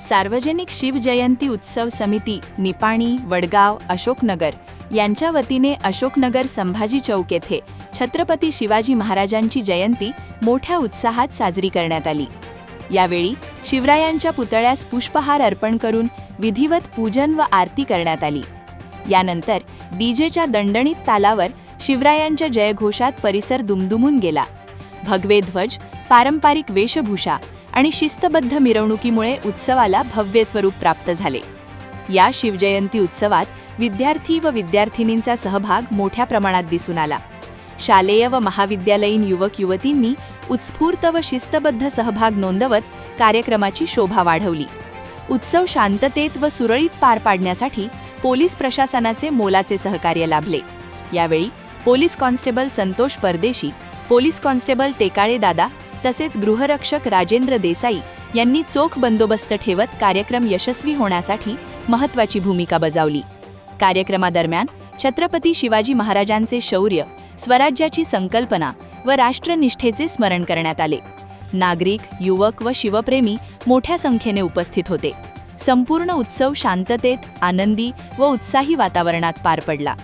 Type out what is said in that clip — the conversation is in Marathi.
सार्वजनिक शिवजयंती उत्सव समिती निपाणी, वडगाव, अशोकनगर यांच्या वतीने अशोकनगर संभाजी चौक येथे छत्रपती शिवाजी महाराजांची जयंती मोठ्या उत्साहात साजरी करण्यात आली। यावेळी शिवरायांच्या पुतळ्यास पुष्पहार अर्पण करून विधिवत पूजन व आरती करण्यात आली। यानंतर डीजेच्या दणदणीत तालावर शिवरायांच्या जयघोषात परिसर दुमदुमून गेला। भगवे ध्वज, पारंपरिक वेशभूषा आणि शिस्तबद्ध मिरवणुकीमुळे उत्सवाला भव्य स्वरूप प्राप्त झाले। या शिवजयंती उत्सवात विद्यार्थी व विद्यार्थिनींचा सहभाग मोठ्या प्रमाणात दिसून आला। शालेय व महाविद्यालयीन युवक युवतींनी उत्स्फूर्त व शिस्तबद्ध सहभाग नोंदवत कार्यक्रमाची शोभा वाढवली। उत्सव शांततेत व सुरळीत पार पाडण्यासाठी पोलीस प्रशासनाचे मोलाचे सहकार्य लाभले। यावेळी पोलीस कॉन्स्टेबल संतोष परदेशी, पोलीस कॉन्स्टेबल टेकाळे दादा तसेच गृहरक्षक राजेंद्र देसाई यांनी चोख बंदोबस्त ठेवत कार्यक्रम यशस्वी होण्यासाठी महत्त्वाची भूमिका बजावली। कार्यक्रमादरम्यान छत्रपती शिवाजी महाराजांचे शौर्य, स्वराज्याची संकल्पना व राष्ट्रनिष्ठेचे स्मरण करण्यात आले। नागरिक, युवक व शिवप्रेमी मोठ्या संख्येने उपस्थित होते। संपूर्ण उत्सव शांततेत, आनंदी व उत्साही वातावरणात पार पडला।